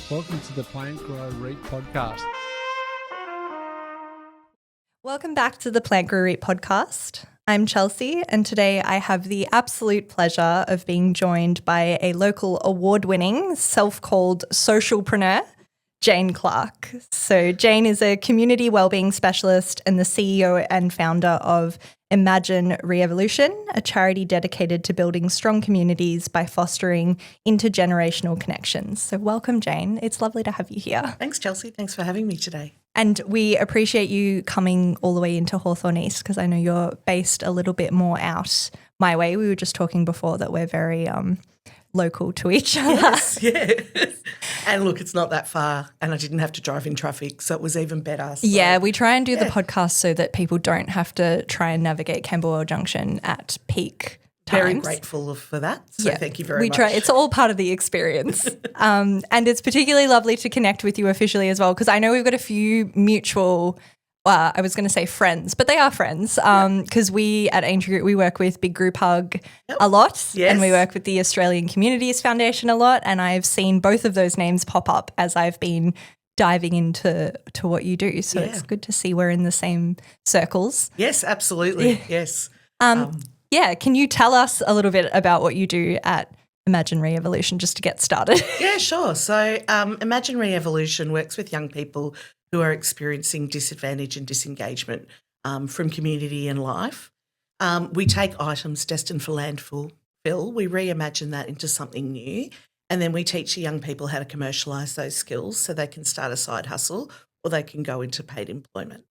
Welcome to the Plant Grow Reap podcast. Welcome back to the Plant Grow Reap podcast. I'm Chelsea, and today I have the absolute pleasure of being joined by a local award-winning, self-called socialpreneur, Jayne Clarke. So Jayne is a community wellbeing specialist and the CEO and founder of Imagine Re-Evolution, a charity dedicated to building strong communities by fostering intergenerational connections. So welcome, Jayne. It's lovely to have you here. Thanks, Chelsea. Thanks for having me today. And we appreciate you coming all the way into Hawthorne East because I know you're based a little bit more out my way. We were just talking before that we're very local to each other. Yes. And look, it's not that far and I didn't have to drive in traffic, so it was even better. So, yeah, we try and do the podcast so that people don't have to try and navigate Camberwell Junction at peak times. Very grateful for that, so thank you very much. It's all part of the experience. And it's particularly lovely to connect with you officially as well because I know we've got a few mutual I was going to say friends, but they are friends because we at Angel Group, we work with Big Group Hug a lot and we work with the Australian Communities Foundation a lot, and I've seen both of those names pop up as I've been diving into what you do. So it's good to see we're in the same circles. Yes, absolutely. Yes. Can you tell us a little bit about what you do at Imagine Re-Evolution just to get started? Yeah, sure. So Imagine Re-Evolution works with young people who are experiencing disadvantage and disengagement from community and life. We take items destined for landfill, we reimagine that into something new, and then we teach young people how to commercialise those skills so they can start a side hustle or they can go into paid employment.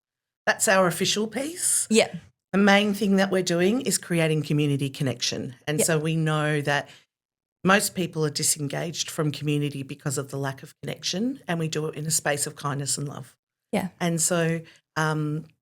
That's our official piece. Yeah. The main thing that we're doing is creating community connection. And so we know that most people are disengaged from community because of the lack of connection, and we do it in a space of kindness and love. Yeah. And so,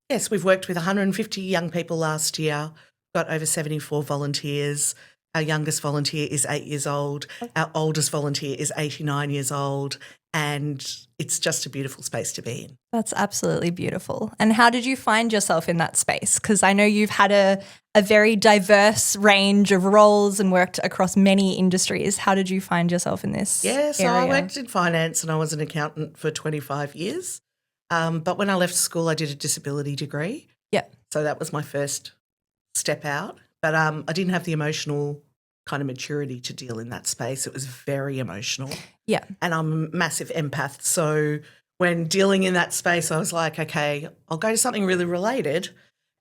yes, we've worked with 150 young people last year, got over 74 volunteers. Our youngest volunteer is 8 years old. Our oldest volunteer is 89 years old, and it's just a beautiful space to be in. That's absolutely beautiful. And how did you find yourself in that space? Because I know you've had a very diverse range of roles and worked across many industries. How did you find yourself in this so area? I worked in finance and I was an accountant for 25 years. But when I left school, I did a disability degree. Yeah. So that was my first step out. But I didn't have the emotional kind of maturity to deal in that space. It was very emotional. Yeah. And I'm a massive empath. So when dealing in that space, I was like, okay, I'll go to something really related,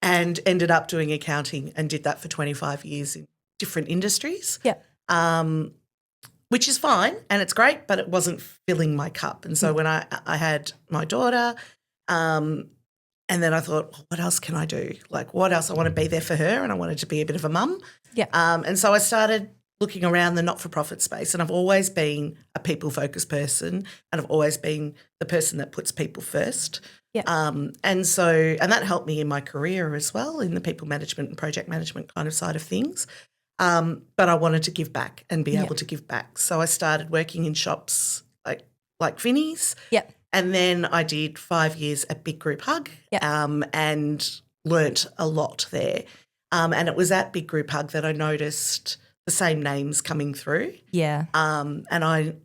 and ended up doing accounting and did that for 25 years in different industries. Yeah. Which is fine and it's great, but it wasn't filling my cup. And so when I had my daughter, and then I thought, well, what else can I do? Like, what else? I want to be there for her, and I wanted to be a bit of a mum. Yeah. And so I started looking around the not-for-profit space, and I've always been a people-focused person, and I've always been the person that puts people first. Yeah. And that helped me in my career as well, in the people management and project management kind of side of things. But I wanted to give back and be able to give back. So I started working in shops like Vinnie's. Yeah. And then I did 5 years at Big Group Hug and learnt a lot there. And it was at Big Group Hug that I noticed the same names coming through. Yeah. And I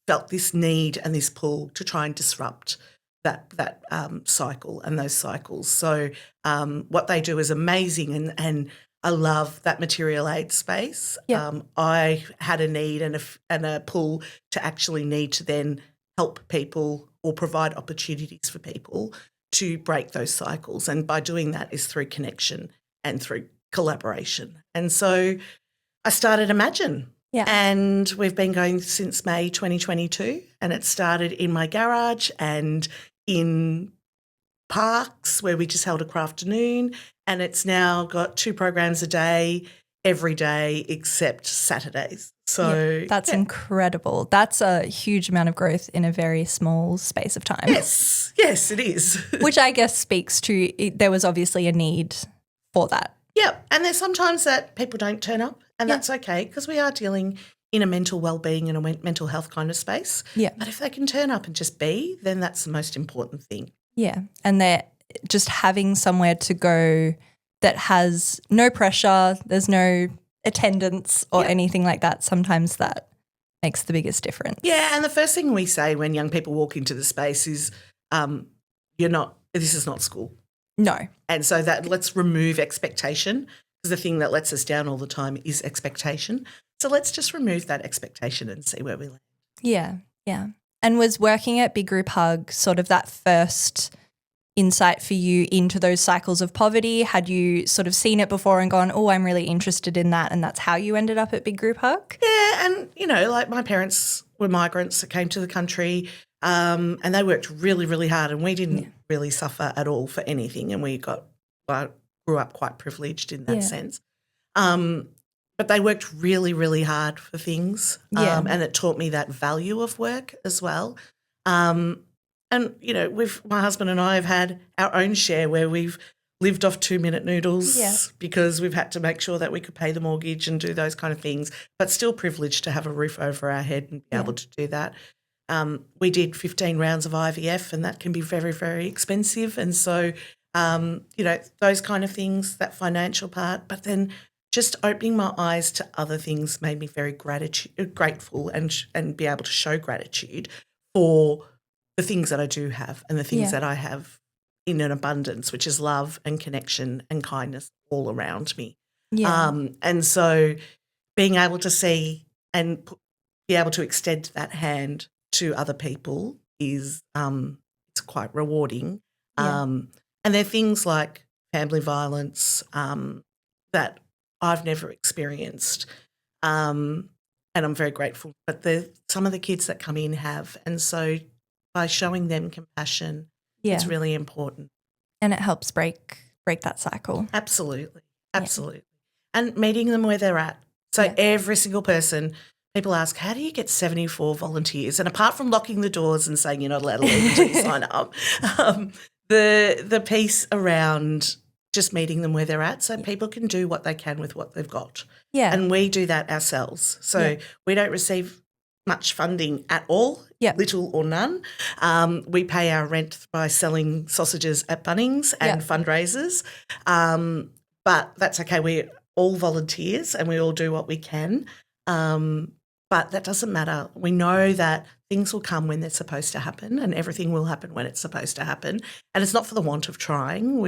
felt this need and this pull to try and disrupt that cycle and those cycles. So what they do is amazing, and I love that material aid space. Yeah. I had a need and a pull to actually need to then help people or provide opportunities for people to break those cycles. And by doing that is through connection and through collaboration. And so I started Imagine. Yeah. And we've been going since May 2022, and it started in my garage and in parks where we just held a craft afternoon, and it's now got 2 programs a day, every day except Saturdays. So that's incredible. That's a huge amount of growth in a very small space of time. Yes, it is. Which I guess speaks to there was obviously a need for that. Yeah, and there's sometimes that people don't turn up, and that's okay because we are dealing in a mental wellbeing and a mental health kind of space. Yeah. But if they can turn up and just be, then that's the most important thing. Yeah, and they're just having somewhere to go that has no pressure, there's no attendance or anything like that. Sometimes that makes the biggest difference. Yeah, and the first thing we say when young people walk into the space is, this is not school. No. And so that let's remove expectation, because the thing that lets us down all the time is expectation. So let's just remove that expectation and see where we land. Yeah, yeah. And was working at Big Group Hug sort of that first insight for you into those cycles of poverty? Had you sort of seen it before and gone, oh, I'm really interested in that, and that's how you ended up at Big Group Hug? Yeah, and, like my parents were migrants that came to the country and they worked really, really hard, and we didn't really suffer at all for anything, and we grew up quite privileged in that sense. But they worked really, really hard for things and it taught me that value of work as well. And, my husband and I have had our own share where we've lived off 2-minute noodles because we've had to make sure that we could pay the mortgage and do those kind of things, but still privileged to have a roof over our head and be able to do that. We did 15 rounds of IVF, and that can be very, very expensive. And so, those kind of things, that financial part, but then just opening my eyes to other things made me very grateful and be able to show gratitude for the things that I do have and the things that I have in an abundance, which is love and connection and kindness all around me. Yeah. And so being able to see and be able to extend that hand to other people is it's quite rewarding. Yeah. And there are things like family violence that I've never experienced, and I'm very grateful. But some of the kids that come in have, and so by showing them compassion, it's really important. And it helps break that cycle. Absolutely. And meeting them where they're at. So every single person, people ask, how do you get 74 volunteers? And apart from locking the doors and saying you're not allowed to leave until you sign up, the piece around just meeting them where they're at so people can do what they can with what they've got. Yeah. And we do that ourselves. So we don't receive much funding at all, little or none. We pay our rent by selling sausages at Bunnings and fundraisers. But that's okay. We're all volunteers and we all do what we can. But that doesn't matter. We know that things will come when they're supposed to happen, and everything will happen when it's supposed to happen. And it's not for the want of trying.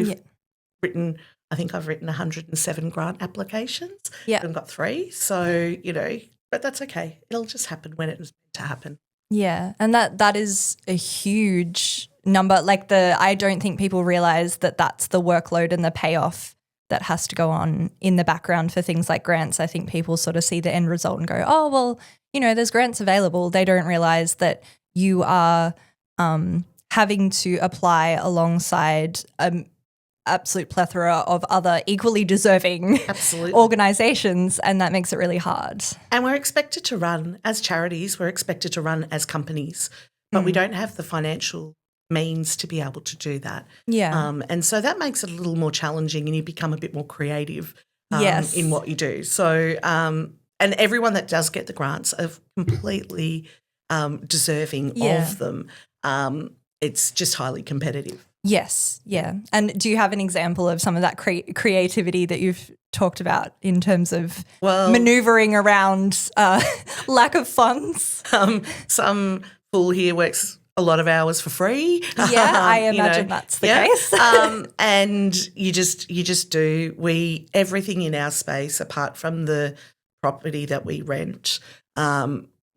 I've written 107 grant applications. Yeah. I've got 3. So, but that's okay. It'll just happen when it's meant to happen. Yeah. And that is a huge number. Like I don't think people realise that that's the workload and the payoff that has to go on in the background for things like grants. I think people sort of see the end result and go, oh, well, there's grants available. They don't realise that you are having to apply alongside absolute plethora of other equally deserving organisations, and that makes it really hard. And we're expected to run as charities, we're expected to run as companies, but we don't have the financial means to be able to do that. Yeah. And so that makes it a little more challenging, and you become a bit more creative in what you do. So and everyone that does get the grants are completely deserving of them. It's just highly competitive. Yes, yeah. And do you have an example of some of that creativity that you've talked about in terms of manoeuvring around lack of funds? Some fool here works a lot of hours for free. Yeah, I imagine that's the case. And you just do. Everything in our space, apart from the property that we rent,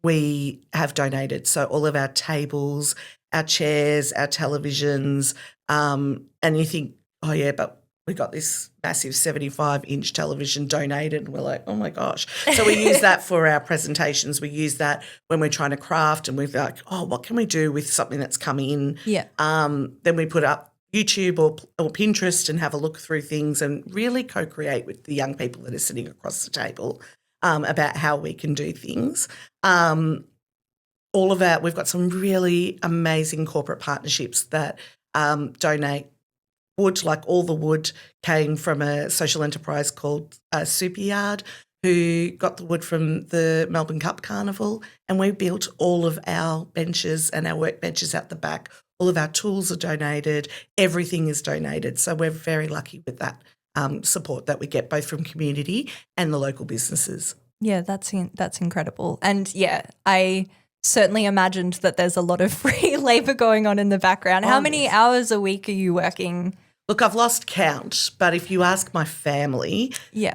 we have donated. So all of our tables, our chairs, our televisions, and you think, oh, yeah, but we got this massive 75-inch television donated, and we're like, oh, my gosh. So we use that for our presentations. We use that when we're trying to craft, and we're like, oh, what can we do with something that's come in? Yeah. Then we put up YouTube or Pinterest and have a look through things and really co-create with the young people that are sitting across the table about how we can do things. We've got some really amazing corporate partnerships that donate wood. Like all the wood came from a social enterprise called Super Yard, who got the wood from the Melbourne Cup Carnival, and we built all of our benches and our work benches out the back. All of our tools are donated. Everything is donated. So we're very lucky with that support that we get both from community and the local businesses. Yeah, that's incredible. And yeah, I certainly imagined that there's a lot of free labor going on in the background. How many yes. hours a week are you working? Look, I've lost count, but if you ask my family, Yeah.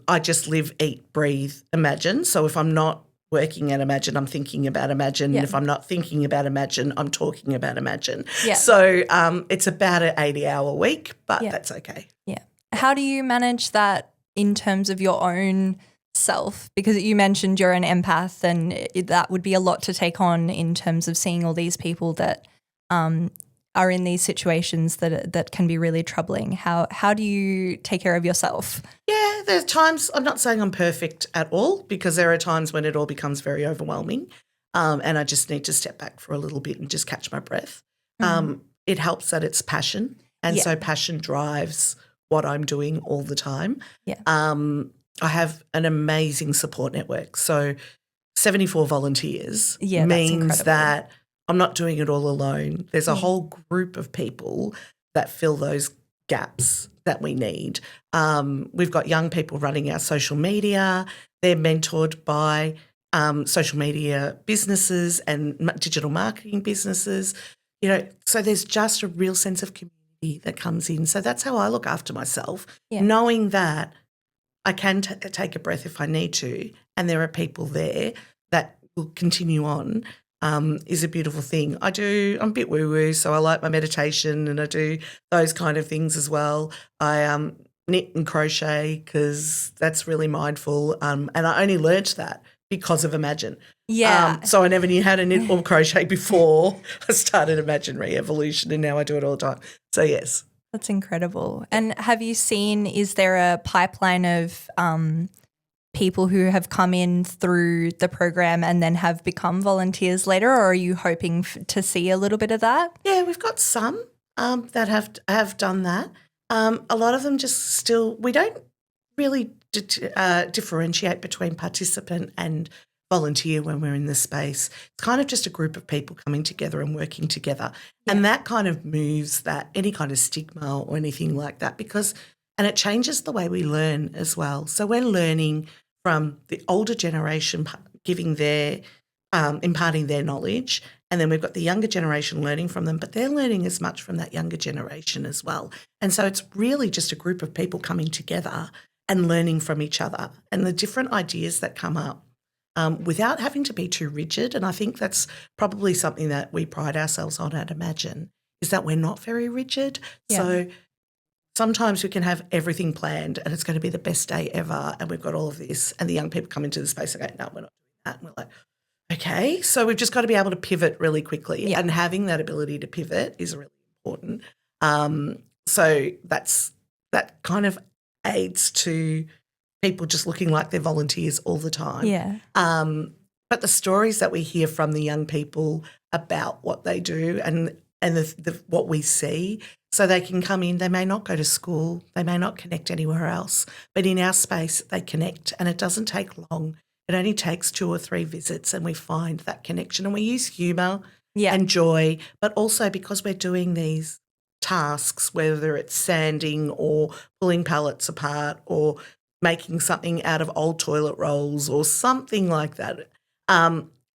I just live, eat, breathe, Imagine. So if I'm not working at Imagine, I'm thinking about Imagine. Yeah. And if I'm not thinking about Imagine, I'm talking about Imagine. Yeah. So it's about an 80-hour week, but Yeah. that's okay. Yeah. How do you manage that in terms of your own self? Because you mentioned you're an empath, and that would be a lot to take on in terms of seeing all these people that are in these situations that can be really troubling. How do you take care of yourself? Yeah, there's times, I'm not saying I'm perfect at all, because there are times when it all becomes very overwhelming, and I just need to step back for a little bit and just catch my breath. It helps that it's passion, and so passion drives what I'm doing all the time. Yeah. I have an amazing support network. So 74 volunteers Yeah, that's means incredible. that I'm not doing it all alone. There's a whole group of people that fill those gaps that we need. We've got young people running our social media. They're mentored by social media businesses and digital marketing businesses. So there's just a real sense of community that comes in. So that's how I look after myself, knowing that I can take a breath if I need to, and there are people there that will continue on, is a beautiful thing. I'm a bit woo-woo, so I like my meditation and I do those kind of things as well. I knit and crochet because that's really mindful, and I only learnt that because of Imagine. Yeah. So I never knew how to knit or crochet before I started Imagine Re-Evolution, and now I do it all the time. So yes. That's incredible. And have you seen, is there a pipeline of people who have come in through the program and then have become volunteers later, or are you hoping to see a little bit of that? Yeah, we've got some that have done that. A lot of them just still, we don't really differentiate between participant and volunteer when we're in this space. It's kind of just a group of people coming together and working together. Yeah. And that kind of moves that any kind of stigma or anything like that, and it changes the way we learn as well. So we're learning from the older generation giving their, imparting their knowledge, and then we've got the younger generation learning from them, but they're learning as much from that younger generation as well. And so it's really just a group of people coming together and learning from each other and the different ideas that come up. Without having to be too rigid. And I think that's probably something that we pride ourselves on at Imagine, is that we're not very rigid. Yeah. So sometimes we can have everything planned and it's going to be the best day ever and we've got all of this, and the young people come into the space and go, no, we're not doing that. And we're like, okay. So we've just got to be able to pivot really quickly, and having that ability to pivot is really important. So that kind of aids to people just looking like they're volunteers all the time. Yeah. But the stories that we hear from the young people about what they do and what we see, so they can come in, they may not go to school, they may not connect anywhere else, but in our space they connect, and it doesn't take long. It only takes 2 or 3 visits and we find that connection, and we use humour and joy, but also because we're doing these tasks, whether it's sanding or pulling pallets apart or making something out of old toilet rolls or something like that,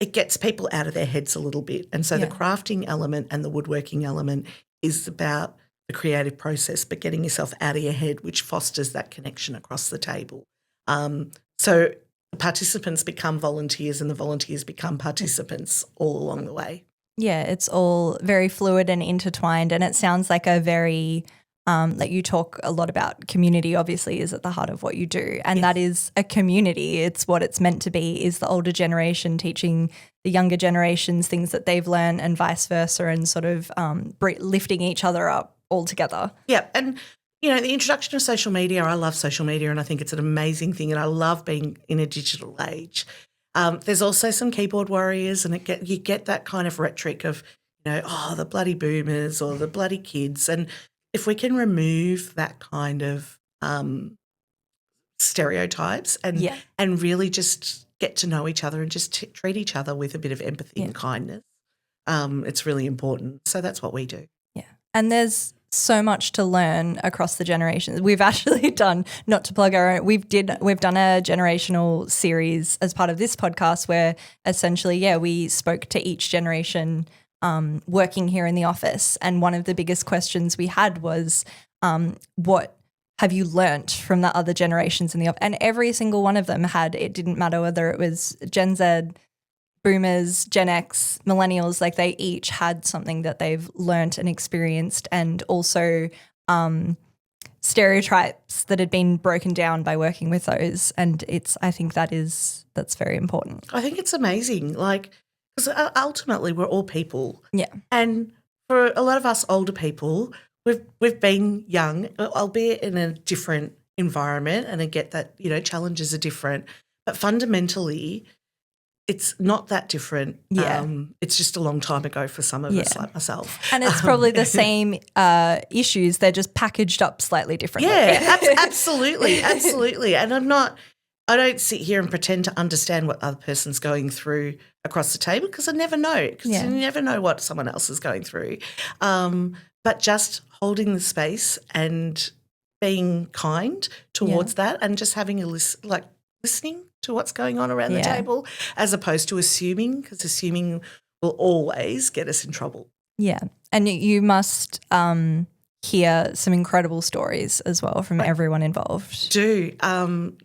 it gets people out of their heads a little bit. And so the crafting element and the woodworking element is about the creative process, but getting yourself out of your head, which fosters that connection across the table. So the participants become volunteers and the volunteers become participants all along the way. Yeah, it's all very fluid and intertwined, and it sounds like a very like you talk a lot about community obviously is at the heart of what you do, and that is a community. It's what it's meant to be, is the older generation teaching the younger generations things that they've learned and vice versa, and sort of lifting each other up all together. Yeah, and the introduction of social media, I love social media and I think it's an amazing thing, and I love being in a digital age. There's also some keyboard warriors, and you get that kind of rhetoric of, the bloody boomers or the bloody kids, and if we can remove that kind of stereotypes and really just get to know each other and just treat each other with a bit of empathy and kindness, it's really important. So that's what we do. Yeah. And there's so much to learn across the generations. We've actually done, not to plug our own, we've done a generational series as part of this podcast where essentially, we spoke to each generation working here in the office. And one of the biggest questions we had was, what have you learnt from the other generations in the office? And every single one of them had, it didn't matter whether it was Gen Z, Boomers, Gen X, Millennials, like they each had something that they've learnt and experienced, and also stereotypes that had been broken down by working with those. And I think that's very important. I think it's amazing, because ultimately we're all people. Yeah. And for a lot of us older people, we've been young, albeit in a different environment, and I get that, challenges are different, but fundamentally it's not that different. Yeah. It's just a long time ago for some of us, like myself. And it's probably the same issues. They're just packaged up slightly differently. Yeah, absolutely, absolutely. And I don't sit here and pretend to understand what the other person's going through across the table, because I never know, because you never know what someone else is going through. But just holding the space and being kind towards that, and just having listening to what's going on around the table, as opposed to assuming, because assuming will always get us in trouble. Yeah. And you must hear some incredible stories as well from everyone involved. And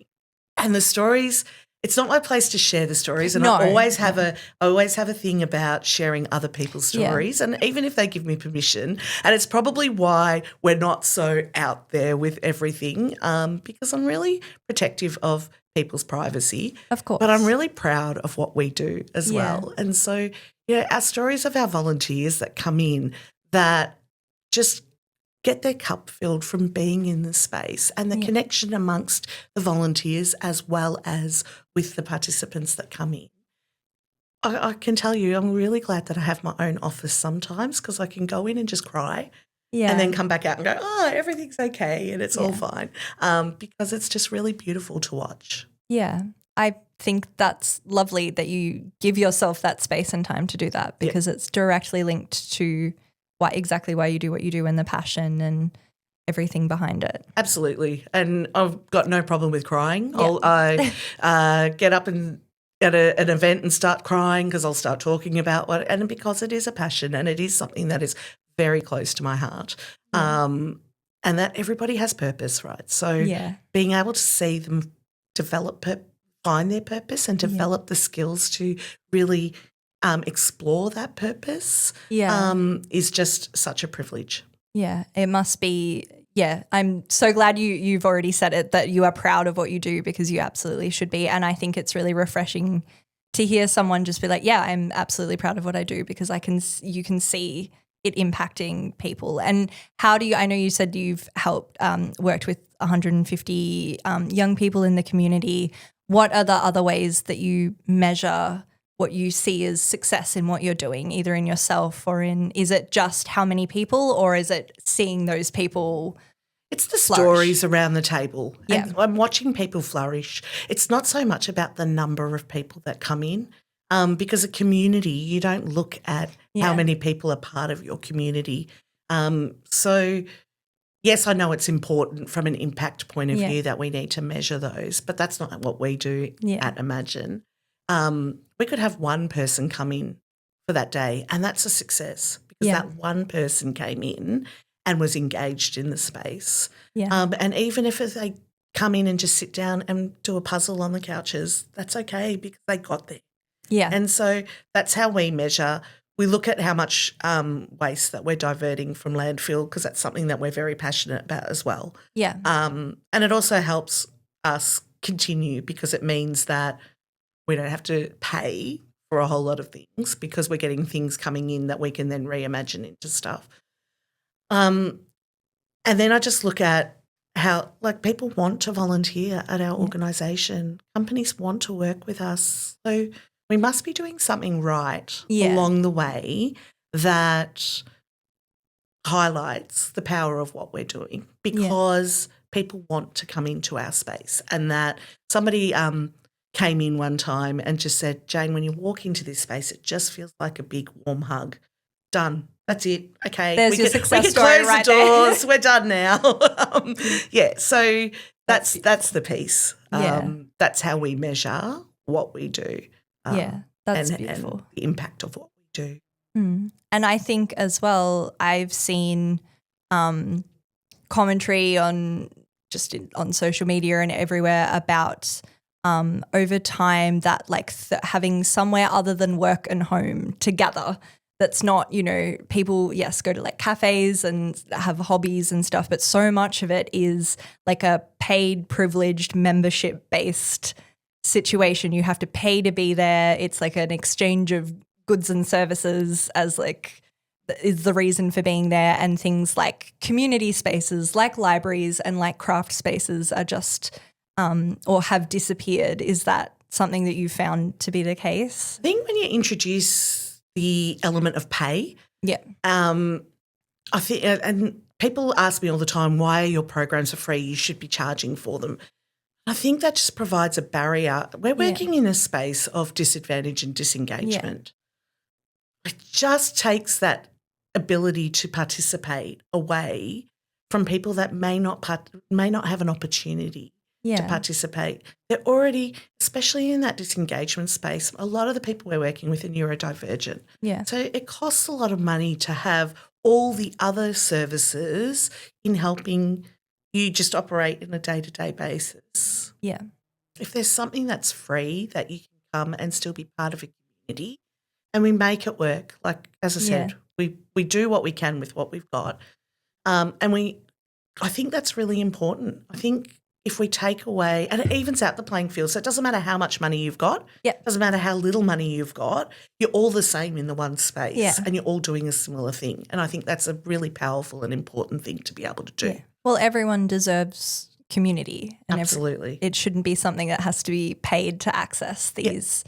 the stories, it's not my place to share the stories, and I always have a thing about sharing other people's stories, and even if they give me permission, and it's probably why we're not so out there with everything, because I'm really protective of people's privacy. Of course. But I'm really proud of what we do as well. And so, our stories of our volunteers that come in that just get their cup filled from being in the space, and the connection amongst the volunteers as well as with the participants that come in. I can tell you, I'm really glad that I have my own office sometimes, because I can go in and just cry and then come back out and go, everything's okay and it's all fine, because it's just really beautiful to watch. Yeah. I think that's lovely that you give yourself that space and time to do that, because it's directly linked to exactly why you do what you do, and the passion and everything behind it. Absolutely. And I've got no problem with crying. I get up and at an event and start crying, because I'll start talking about and because it is a passion, and it is something that is very close to my heart. And that everybody has purpose, right? So being able to see them find their purpose and develop the skills to really explore that purpose is just such a privilege. Yeah, it must be. Yeah, I'm so glad you've already said it, that you are proud of what you do, because you absolutely should be. And I think it's really refreshing to hear someone just be like, I'm absolutely proud of what I do, because you can see it impacting people. And how do you, I know you said you've worked with 150 young people in the community. What are the other ways that you measure what you see as success in what you're doing, either in yourself or is it just how many people, or is it seeing those people? It's the stories around the table. And I'm watching people flourish. It's not so much about the number of people that come in, because a community, you don't look at how many people are part of your community. So, yes, I know it's important from an impact point of view that we need to measure those, but that's not what we do at Imagine. We could have one person come in for that day, and that's a success, because that one person came in and was engaged in the space. And even if they come in and just sit down and do a puzzle on the couches, that's okay, because they got there. And so that's how we measure. We look at how much waste that we're diverting from landfill, because that's something that we're very passionate about as well. And it also helps us continue, because it means that we don't have to pay for a whole lot of things, because we're getting things coming in that we can then reimagine into stuff. And then I just look at how people want to volunteer at our organisation. Companies want to work with us. So we must be doing something right along the way that highlights the power of what we're doing, because people want to come into our space. And that somebody came in one time and just said, Jayne, when you walk into this space, it just feels like a big warm hug. Done. That's it. Okay. There's we your can, success we can story close right the there. doors. We're done now. So that's the piece. Yeah. That's how we measure what we do. Yeah, that's and beautiful. the impact of what we do. And I think as well, I've seen commentary on on social media and everywhere about over time that like having somewhere other than work and home together. That's not, people, yes, go to like cafes and have hobbies and stuff, but so much of it is like a paid, privileged, membership-based situation. You have to pay to be there. It's like an exchange of goods and services as like is the reason for being there, and things like community spaces like libraries and like craft spaces are just or have disappeared. Is that something that you found to be the case? I think when you introduce the element of pay, I think, and people ask me all the time, why are your programs for free? You should be charging for them. I think that just provides a barrier. We're working in a space of disadvantage and disengagement. It just takes that ability to participate away from people that may not have an opportunity to participate. They're already, especially in that disengagement space, a lot of the people we're working with are neurodivergent. Yeah. So it costs a lot of money to have all the other services in helping you just operate in a day-to-day basis. Yeah. If there's something that's free that you can come and still be part of a community, and we make it work, like as I said, we do what we can with what we've got, and I think that's really important. I think if we take away, and it evens out the playing field, so it doesn't matter how much money you've got, it doesn't matter how little money you've got, you're all the same in the one space and you're all doing a similar thing. And I think that's a really powerful and important thing to be able to do. Yeah. Well, everyone deserves community. And absolutely. It shouldn't be something that has to be paid to access these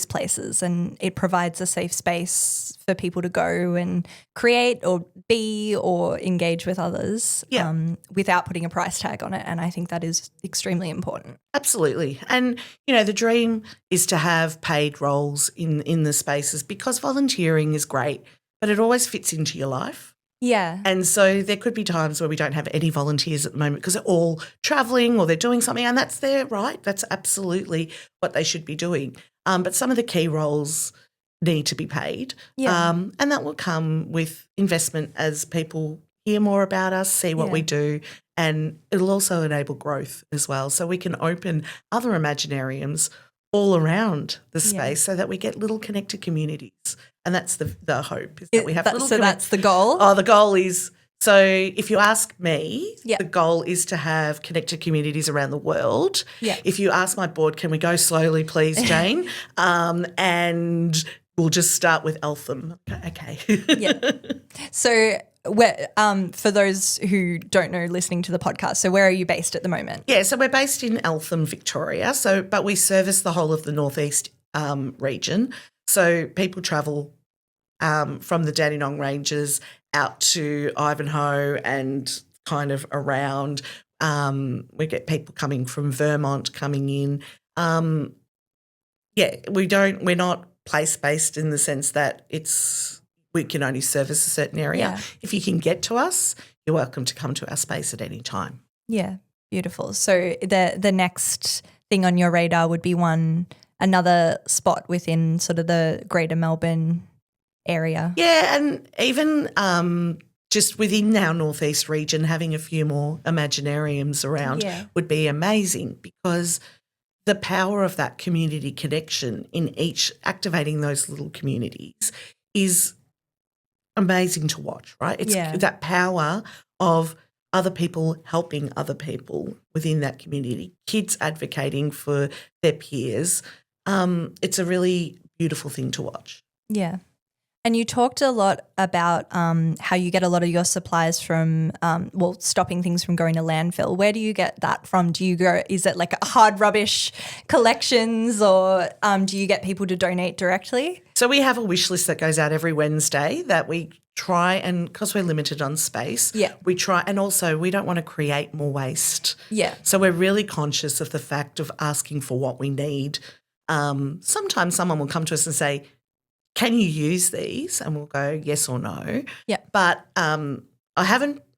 places, and it provides a safe space for people to go and create or be or engage with others without putting a price tag on it, and I think that is extremely important. Absolutely. And, the dream is to have paid roles in the spaces, because volunteering is great, but it always fits into your life. Yeah. And so there could be times where we don't have any volunteers at the moment because they're all travelling or they're doing something, and that's their right. That's absolutely what they should be doing. But some of the key roles need to be paid. And that will come with investment as people hear more about us, see what we do, and it'll also enable growth as well. So we can open other Imaginariums all around the space so that we get little connected communities. And that's the hope, is that we have little that's the goal? Oh, the goal is, so if you ask me, the goal is to have connected communities around the world. Yeah. If you ask my board, can we go slowly, please, Jayne? And we'll just start with Eltham. Okay. So for those who don't know, listening to the podcast, so where are you based at the moment? Yeah, so we're based in Eltham, Victoria. But we service the whole of the northeast region. So people travel from the Dandenong Ranges out to Ivanhoe and kind of around. We get people coming from Vermont coming in. We're not place-based in the sense that we can only service a certain area. Yeah. If you can get to us, you're welcome to come to our space at any time. Yeah, beautiful. So the next thing on your radar would be another spot within sort of the greater Melbourne area. Yeah, and even just within our northeast region, having a few more Imaginariums around would be amazing, because the power of that community connection in each, activating those little communities, is amazing to watch, right? It's that power of other people helping other people within that community, kids advocating for their peers. It's a really beautiful thing to watch. Yeah. And you talked a lot about how you get a lot of your supplies from, stopping things from going to landfill. Where do you get that from? Is it like a hard rubbish collections, or do you get people to donate directly? So we have a wish list that goes out every Wednesday that we try, and because we're limited on space, we try, and also we don't want to create more waste. Yeah. So we're really conscious of the fact of asking for what we need. Sometimes someone will come to us and say, can you use these? And we'll go yes or no. Yeah. But I'm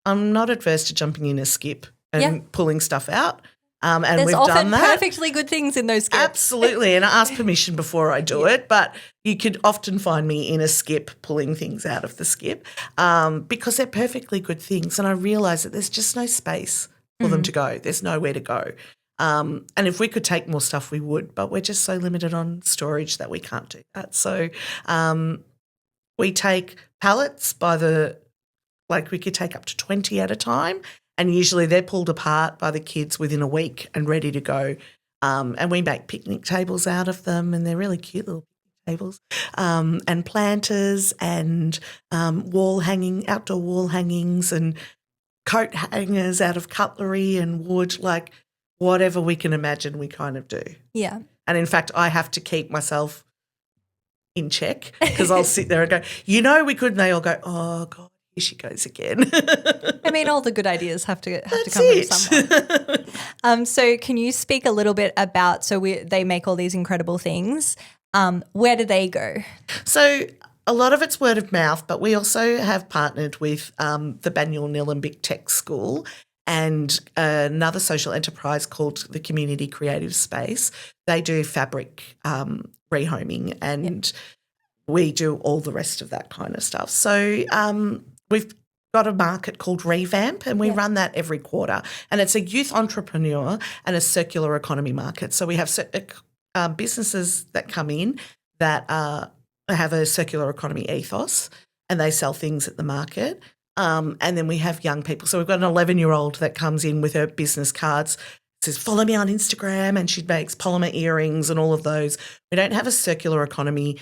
not adverse to jumping in a skip and pulling stuff out. And There's we've often done that. perfectly good things in those skips. Absolutely. And I ask permission before I do it. But you could often find me in a skip pulling things out of the skip because they're perfectly good things. And I realise that there's just no space for them to go. There's nowhere to go. And if we could take more stuff, we would. But we're just so limited on storage that we can't do that. So we take pallets we could take up to 20 at a time. And usually they're pulled apart by the kids within a week and ready to go. And we make picnic tables out of them, and they're really cute little picnic tables. And planters and outdoor wall hangings and coat hangers out of cutlery and wood, like whatever we can imagine we kind of do. Yeah. And in fact, I have to keep myself in check because I'll sit there and go, we could, and they all go, oh, God. Here she goes again. I mean, all the good ideas have to come That's from someone. So can you speak a little bit about, they make all these incredible things. Where do they go? So a lot of it's word of mouth, but we also have partnered with the Banyul Nillumbik Tech School and another social enterprise called the Community Creative Space. They do fabric rehoming and we do all the rest of that kind of stuff. So we've got a market called Revamp and we run that every quarter, and it's a youth entrepreneur and a circular economy market. So we have businesses that come in that have a circular economy ethos and they sell things at the market. And then we have young people. So we've got an 11-year-old that comes in with her business cards, says, follow me on Instagram, and she makes polymer earrings and all of those. We don't have a circular economy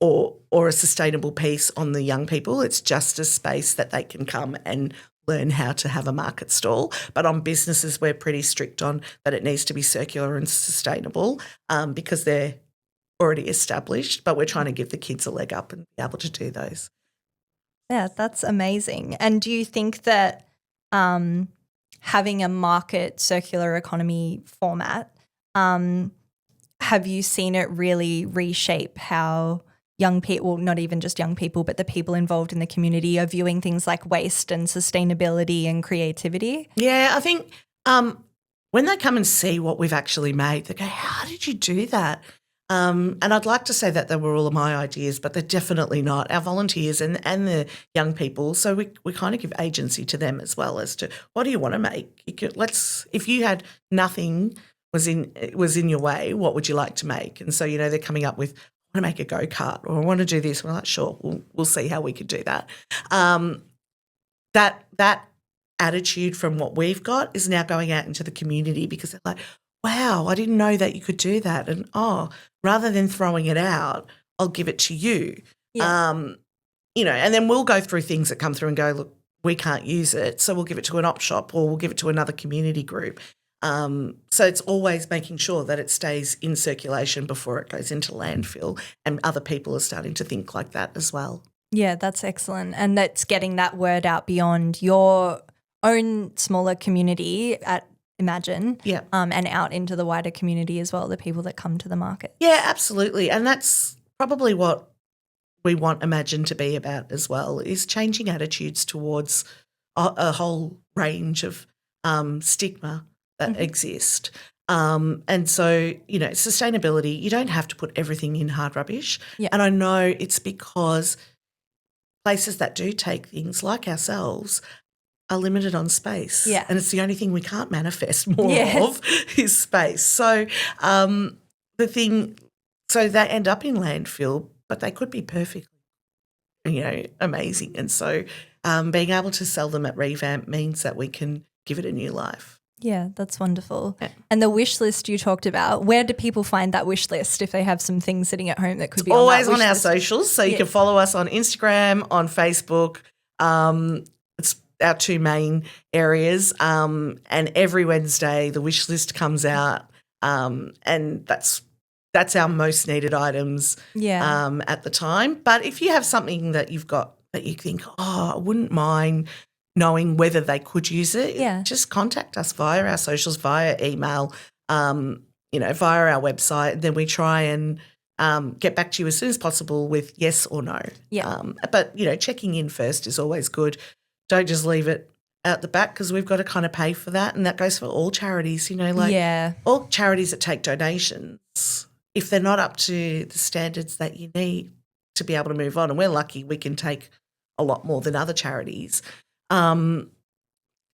or a sustainable piece on the young people. It's just a space that they can come and learn how to have a market stall. But on businesses, we're pretty strict on that it needs to be circular and sustainable because they're already established, but we're trying to give the kids a leg up and be able to do those. Yeah, that's amazing. And do you think that having a market circular economy format, have you seen it really reshape how young people, well, not even just young people, but the people involved in the community are viewing things like waste and sustainability and creativity? Yeah, I think when they come and see what we've actually made, they go, how did you do that? And I'd like to say that they were all of my ideas, but they're definitely not. Our volunteers and the young people, so we kind of give agency to them as well as to what do you want to make? If you had nothing was in your way, what would you like to make? And so, they're coming up with, I want to make a go-kart or I want to do this. We're like, sure, we'll see how we could do that. That attitude from what we've got is now going out into the community because they're like, wow, I didn't know that you could do that. And, rather than throwing it out, I'll give it to you. Yeah. And then we'll go through things that come through and go, look, we can't use it, so we'll give it to an op shop or we'll give it to another community group. So it's always making sure that it stays in circulation before it goes into landfill, and other people are starting to think like that as well. Yeah, that's excellent. And that's getting that word out beyond your own smaller community at Imagine, and out into the wider community as well, the people that come to the market. Yeah, absolutely. And that's probably what we want Imagine to be about as well, is changing attitudes towards a whole range of stigma that exist. And so, sustainability, you don't have to put everything in hard rubbish. Yeah. And I know it's because places that do take things like ourselves are limited on space. Yeah. And it's the only thing we can't manifest more of is space. So they end up in landfill, but they could be perfectly, amazing. And so being able to sell them at Revamp means that we can give it a new life. Yeah, that's wonderful. Yeah. And the wish list you talked about, where do people find that wish list if they have some things sitting at home that could be always on that wish on our list? socials. So you can follow us on Instagram, on Facebook. It's our two main areas. And every Wednesday the wish list comes out, and that's our most needed items at the time. But if you have something that you've got that you think, I wouldn't mind knowing whether they could use it, just contact us via our socials, via email, via our website. And then we try and get back to you as soon as possible with yes or no. Yeah. But, checking in first is always good. Don't just leave it out the back because we've got to kind of pay for that, and that goes for all charities, all charities that take donations. If they're not up to the standards that you need to be able to move on, and we're lucky we can take a lot more than other charities,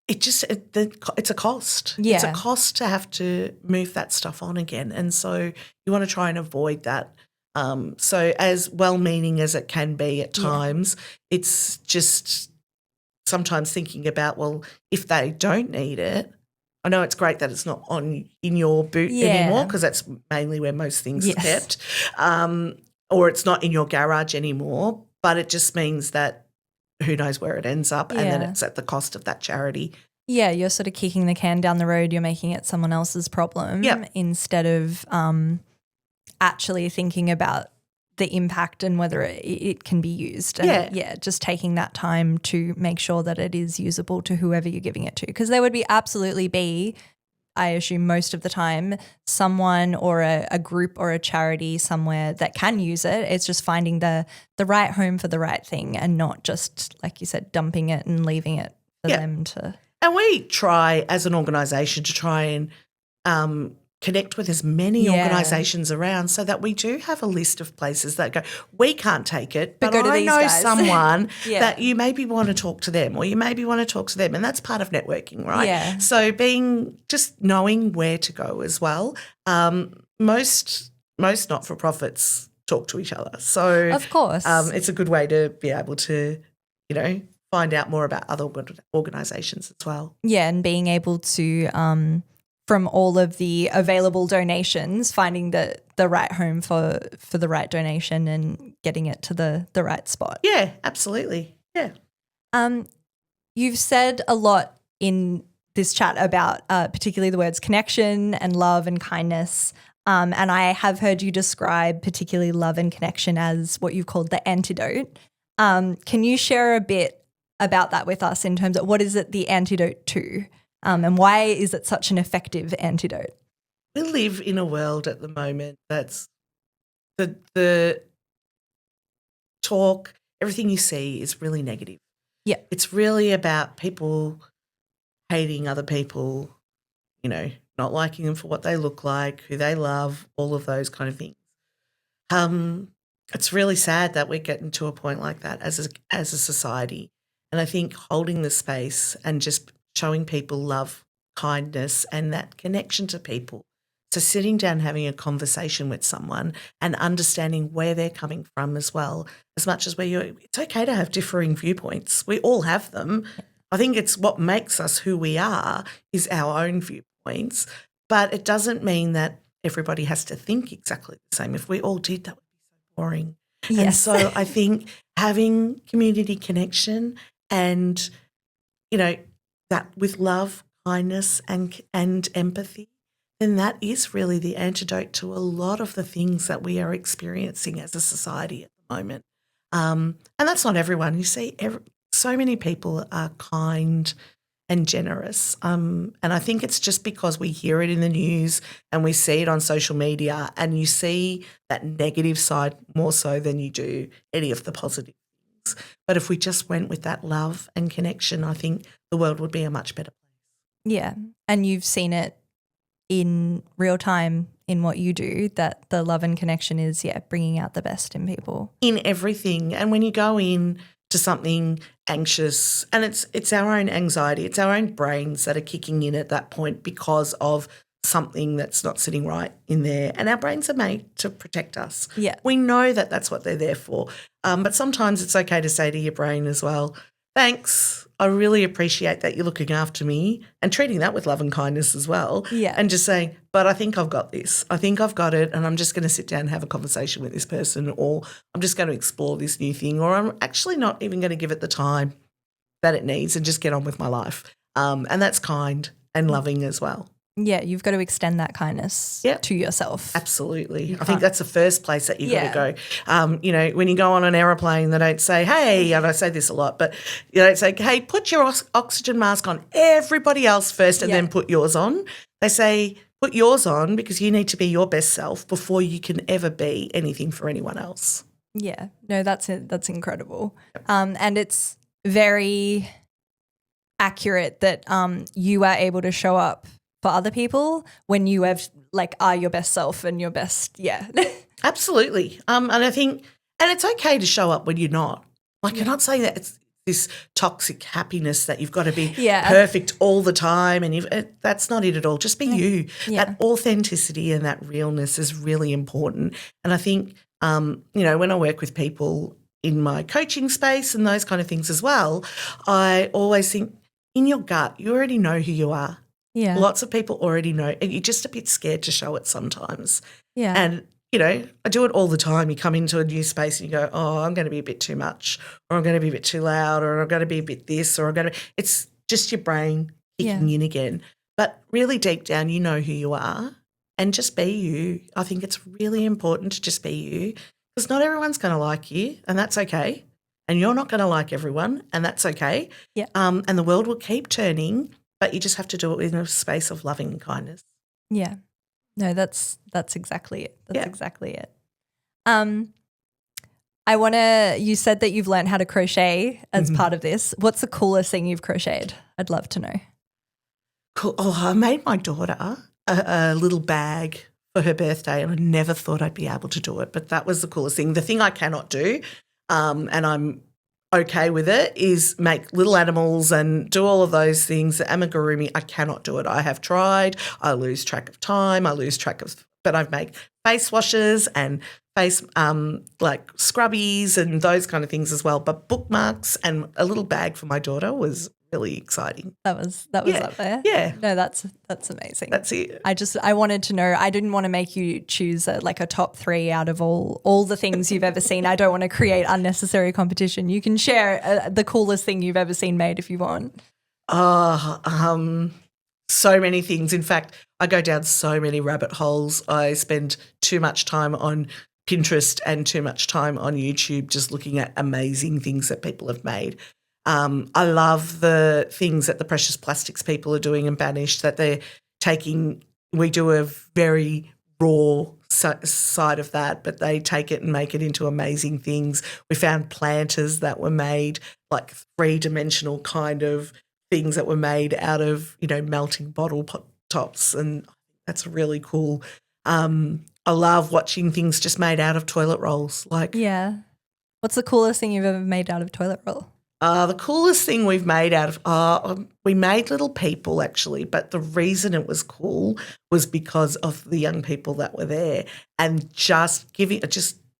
it's a cost. Yeah. It's a cost to have to move that stuff on again, and so you want to try and avoid that. So as well-meaning as it can be at times, it's just sometimes thinking about, well, if they don't need it, I know it's great that it's not in your boot anymore because that's mainly where most things are kept, or it's not in your garage anymore, but it just means that who knows where it ends up, and then it's at the cost of that charity. Yeah, you're sort of kicking the can down the road. You're making it someone else's problem instead of actually thinking about the impact and whether it can be used. And just taking that time to make sure that it is usable to whoever you're giving it to. Because there would be absolutely be, I assume most of the time, someone or a group or a charity somewhere that can use it. It's just finding the right home for the right thing and not just, like you said, dumping it and leaving it for them to. And we try as an organisation to try and connect with as many organisations around so that we do have a list of places that go, we can't take it, but I know someone that you maybe want to talk to them, or you maybe want to talk to them, and that's part of networking, right? Yeah. So just knowing where to go as well. Most not-for-profits talk to each other. So of course. It's a good way to be able to, find out more about other organisations as well. Yeah, and being able to from all of the available donations, finding the right home for the right donation and getting it to the right spot. Yeah, absolutely. Yeah. You've said a lot in this chat about particularly the words connection and love and kindness. And I have heard you describe particularly love and connection as what you've called the antidote. Can you share a bit about that with us in terms of what is it the antidote to? And why is it such an effective antidote? We live in a world at the moment that's the talk, everything you see is really negative. Yeah. It's really about people hating other people, not liking them for what they look like, who they love, all of those kind of things. It's really sad that we're getting to a point like that as a society. And I think holding the space and just showing people love, kindness, and that connection to people. So sitting down, having a conversation with someone and understanding where they're coming from as well, as much as it's okay to have differing viewpoints. We all have them. I think it's what makes us who we are is our own viewpoints, but it doesn't mean that everybody has to think exactly the same. If we all did, that would be so boring. Yes. And so I think having community connection and, that with love, kindness and empathy, then that is really the antidote to a lot of the things that we are experiencing as a society at the moment. And that's not everyone. You see, so many people are kind and generous. And I think it's just because we hear it in the news and we see it on social media, and you see that negative side more so than you do any of the positive things. But if we just went with that love and connection, I think the world would be a much better place. Yeah. And you've seen it in real time in what you do, that the love and connection is, bringing out the best in people. In everything. And when you go in to something anxious, and it's our own anxiety, it's our own brains that are kicking in at that point because of something that's not sitting right in there. And our brains are made to protect us. Yeah. We know that that's what they're there for. But sometimes it's okay to say to your brain as well, thanks, I really appreciate that you're looking after me, and treating that with love and kindness as well. Yeah. And just saying, but I think I've got this. I think I've got it, and I'm just going to sit down and have a conversation with this person, or I'm just going to explore this new thing, or I'm actually not even going to give it the time that it needs and just get on with my life. And that's kind and loving as well. Yeah, you've got to extend that kindness to yourself. Absolutely. I think that's the first place that you've got to go. When you go on an aeroplane, they don't say, hey, and I say this a lot, but you don't say, hey, put your oxygen mask on everybody else first and then put yours on. They say, put yours on because you need to be your best self before you can ever be anything for anyone else. Yeah. No, that's it. That's incredible. And it's very accurate that you are able to show up for other people when you have are your best self and your best. Yeah. Absolutely. And I think, and it's okay to show up when you're not. I'm not saying that it's this toxic happiness that you've got to be perfect all the time, and that's not it at all. Just be you. That authenticity and that realness is really important. And I think, when I work with people in my coaching space and those kind of things as well, I always think in your gut, you already know who you are. Yeah. Lots of people already know, and you're just a bit scared to show it sometimes. Yeah. And I do it all the time. You come into a new space and you go, oh, I'm going to be a bit too much, or I'm going to be a bit too loud, or I'm going to be a bit this, or it's just your brain kicking in again. But really deep down, you know who you are, and just be you. I think it's really important to just be you, because not everyone's going to like you, and that's okay. And you're not going to like everyone, and that's okay. Yeah. And the world will keep turning, but you just have to do it within a space of loving and kindness. Yeah. No, that's exactly it. That's exactly it. You said that you've learned how to crochet as part of this. What's the coolest thing you've crocheted? I'd love to know. Cool. Oh, I made my daughter a little bag for her birthday, and I never thought I'd be able to do it, but that was the coolest thing. The thing I cannot do, and I'm okay with it, is make little animals and do all of those things. The amigurumi, I cannot do it. I have tried. I lose track of time. But I've made face washes and face scrubbies and those kind of things as well. But bookmarks and a little bag for my daughter was really exciting. That was up there. Yeah. No, that's amazing. That's it. I wanted to know, I didn't want to make you choose a top 3 out of all the things you've ever seen. I don't want to create unnecessary competition. You can share the coolest thing you've ever seen made if you want. So many things. In fact, I go down so many rabbit holes. I spend too much time on Pinterest and too much time on YouTube just looking at amazing things that people have made. I love the things that the precious plastics people are doing in Banished, that they're taking. We do a very raw side of that, but they take it and make it into amazing things. We found planters that were made, like 3-dimensional kind of things that were made out of, melting bottle tops, and that's really cool. I love watching things just made out of toilet rolls. What's the coolest thing you've ever made out of toilet roll? The coolest thing we've made out of we made little people actually, but the reason it was cool was because of the young people that were there, and just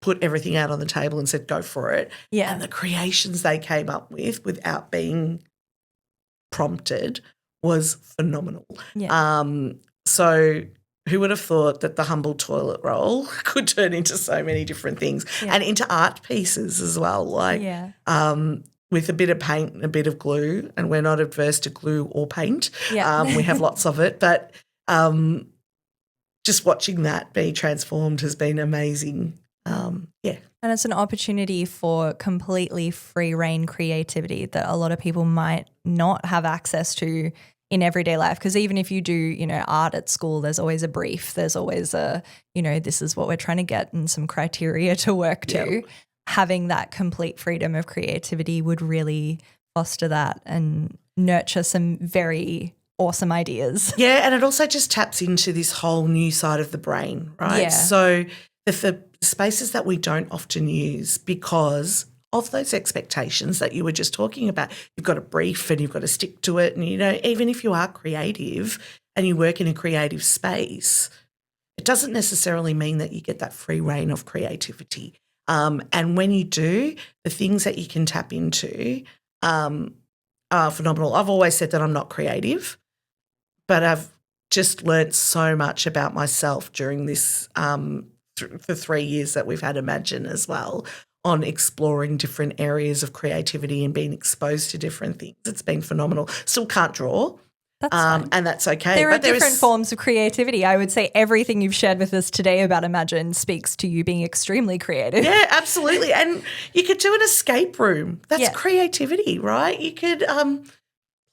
put everything out on the table and said, go for it. Yeah. And the creations they came up with without being prompted was phenomenal. Yeah. So who would have thought that the humble toilet roll could turn into so many different things, and into art pieces as well, with a bit of paint and a bit of glue, and we're not adverse to glue or paint. We have lots of it, but just watching that be transformed has been amazing. And it's an opportunity for completely free reign creativity that a lot of people might not have access to in everyday life. Because even if you do, art at school, there's always a brief. There's always this is what we're trying to get and some criteria to work to. Yep. Having that complete freedom of creativity would really foster that and nurture some very awesome ideas. Yeah, and it also just taps into this whole new side of the brain, right? Yeah. So the spaces that we don't often use because of those expectations that you were just talking about. You've got a brief and you've got to stick to it, and, even if you are creative and you work in a creative space, it doesn't necessarily mean that you get that free reign of creativity. And when you do, the things that you can tap into are phenomenal. I've always said that I'm not creative, but I've just learnt so much about myself during this for 3 years that we've had Imagine as well, on exploring different areas of creativity and being exposed to different things. It's been phenomenal. Still can't draw. That's fine. And that's okay. There are different forms of creativity. I would say everything you've shared with us today about Imagine speaks to you being extremely creative. Yeah, absolutely. And you could do an escape room. That's creativity, right? You could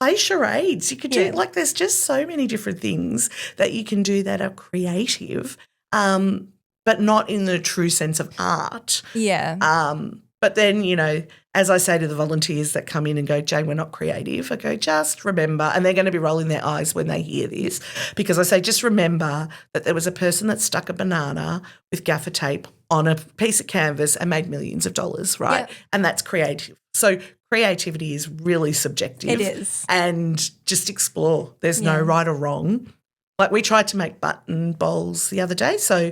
play charades. You could do like there's just so many different things that you can do that are creative, but not in the true sense of art. Yeah. But then, as I say to the volunteers that come in and go, Jayne, we're not creative, I go, just remember, and they're going to be rolling their eyes when they hear this, because I say, just remember that there was a person that stuck a banana with gaffer tape on a piece of canvas and made millions of dollars, right? Yeah. And that's creative. So creativity is really subjective. It is. And just explore. There's no right or wrong. Like we tried to make button bowls the other day, so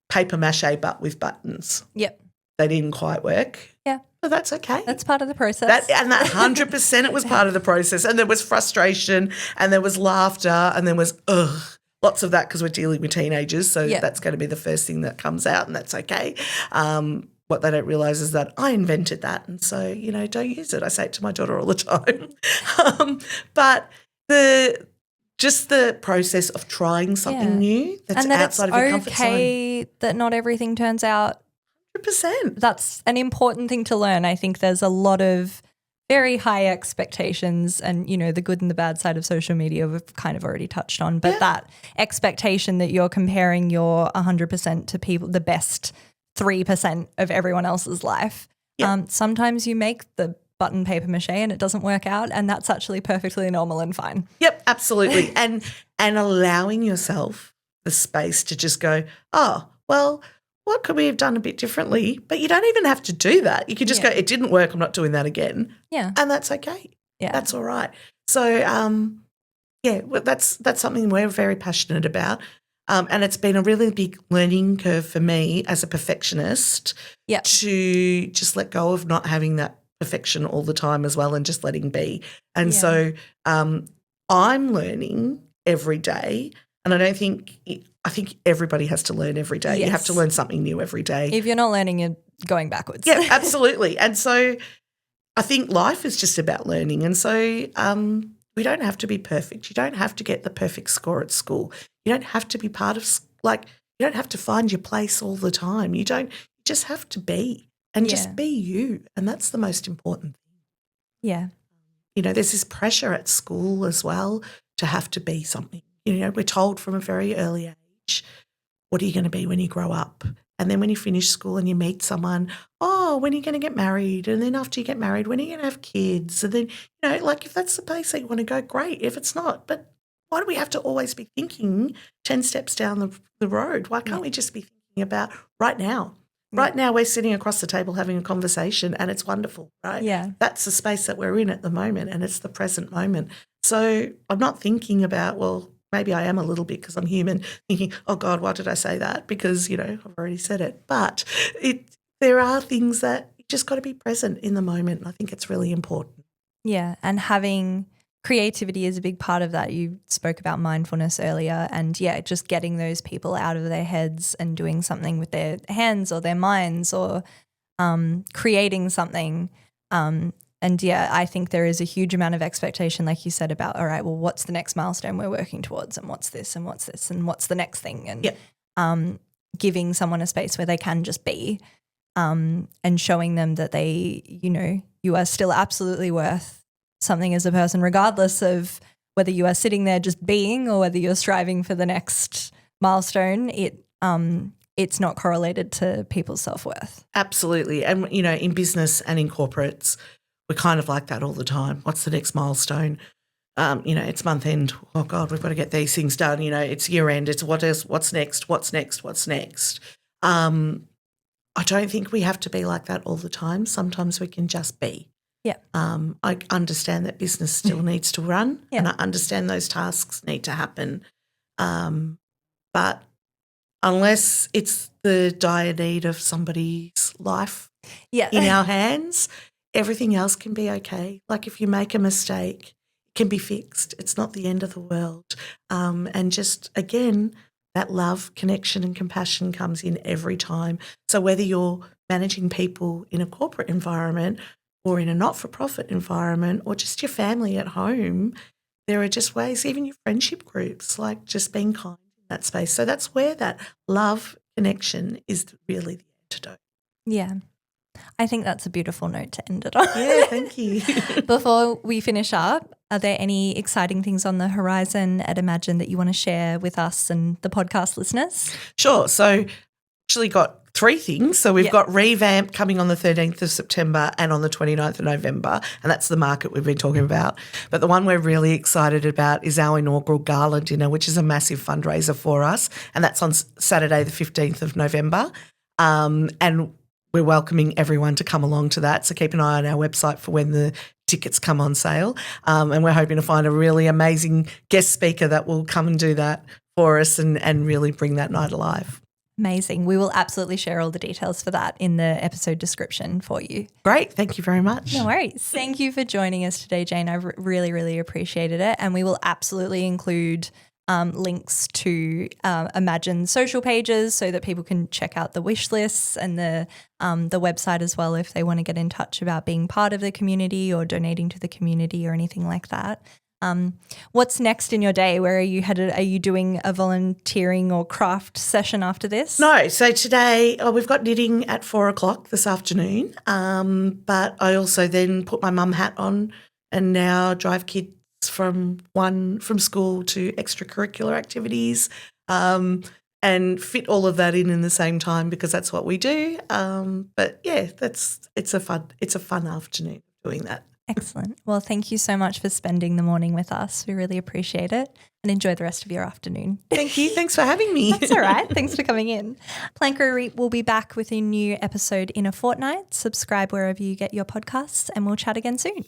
paper mache but with buttons. Yep. They didn't quite work. Yeah. But that's okay. That's part of the process. That 100% it was part of the process. And there was frustration and there was laughter and there was lots of that because we're dealing with teenagers. So that's going to be the first thing that comes out, and that's okay. What they don't realise is that I invented that, and so, don't use it. I say it to my daughter all the time. But the process of trying something new that's outside of your comfort zone. And that it's okay that not everything turns out 100%. That's an important thing to learn. I think there's a lot of very high expectations and, the good and the bad side of social media we've kind of already touched on. But that expectation that you're comparing your 100% to people, the best 3% of everyone else's life. Yep. Sometimes you make the button paper mache and it doesn't work out, and that's actually perfectly normal and fine. Yep, absolutely. and allowing yourself the space to just go, oh, well, what could we have done a bit differently? But you don't even have to do that. You could just go, it didn't work, I'm not doing that again. Yeah. And that's okay. Yeah. That's all right. So, that's something we're very passionate about. And it's been a really big learning curve for me as a perfectionist to just let go of not having that perfection all the time as well and just letting be. And so I'm learning every day, and I think everybody has to learn every day. Yes. You have to learn something new every day. If you're not learning, you're going backwards. Yeah, absolutely. And so I think life is just about learning. And so we don't have to be perfect. You don't have to get the perfect score at school. You don't have to be part of, you don't have to find your place all the time. You just have to be and just be you. And that's the most important thing. Yeah. There's this pressure at school as well to have to be something. We're told from a very early age, what are you going to be when you grow up? And then when you finish school and you meet someone, when are you going to get married? And then after you get married, when are you going to have kids? And then, if that's the place that you want to go, great. If it's not, but why do we have to always be thinking 10 steps down the road? Why can't we just be thinking about right now? Right now we're sitting across the table having a conversation and it's wonderful, right? Yeah. That's the space that we're in at the moment, and it's the present moment. So I'm not thinking about, well, maybe I am a little bit because I'm human, thinking, oh, God, why did I say that? Because, I've already said it. But there are things that you just got to be present in the moment, and I think it's really important. Yeah, and having creativity is a big part of that. You spoke about mindfulness earlier, and just getting those people out of their heads and doing something with their hands or their minds or creating something. I think there is a huge amount of expectation, like you said, about, all right, well, what's the next milestone we're working towards, and what's this and what's this and what's the next thing, and giving someone a space where they can just be and showing them that they, you are still absolutely worth something as a person, regardless of whether you are sitting there just being or whether you're striving for the next milestone. It's not correlated to people's self-worth. Absolutely. And, in business and in corporates, we're kind of like that all the time. What's the next milestone? It's month end. Oh, God, we've got to get these things done. It's year end. It's what's next. I don't think we have to be like that all the time. Sometimes we can just be. Yeah. I understand that business still needs to run, and I understand those tasks need to happen. But unless it's the dire need of somebody's life in our hands, everything else can be okay. Like if you make a mistake, it can be fixed. It's not the end of the world. And just, again, that love, connection and compassion comes in every time. So whether you're managing people in a corporate environment or in a not-for-profit environment or just your family at home, there are just ways, even your friendship groups, like just being kind in that space. So that's where that love connection is really the antidote. Yeah. I think that's a beautiful note to end it on. Yeah, thank you. Before we finish up, Are there any exciting things on the horizon at Imagine that you want to share with us and the podcast listeners? Sure. So actually got 3 things. So we've Yep. got Revamp coming on the 13th of September and on the 29th of November, and that's the market we've been talking about. But the one we're really excited about is our inaugural gala dinner, which is a massive fundraiser for us, and that's on Saturday the 15th of November. And we're welcoming everyone to come along to that. So keep an eye on our website for when the tickets come on sale. And we're hoping to find a really amazing guest speaker that will come and do that for us and really bring that night alive. Amazing. We will absolutely share all the details for that in the episode description for you. Great. Thank you very much. No worries. Thank you for joining us today, Jayne. I've really, really appreciated it. And we will absolutely include links to Imagine social pages so that people can check out the wish lists and the website as well if they want to get in touch about being part of the community or donating to the community or anything like that. What's next in your day? Where are you headed? Are you doing a volunteering or craft session after this? No. So today we've got knitting at 4:00 this afternoon. But I also then put my mum hat on and now drive kids from school to extracurricular activities and fit all of that in the same time because that's what we do. But yeah, it's a fun afternoon doing that. Excellent. Well, thank you so much for spending the morning with us. We really appreciate it and enjoy the rest of your afternoon. Thank you. Thanks for having me. That's all right. Thanks for coming in. Plank Grow REIT will be back with a new episode in a fortnight. Subscribe wherever you get your podcasts and we'll chat again soon.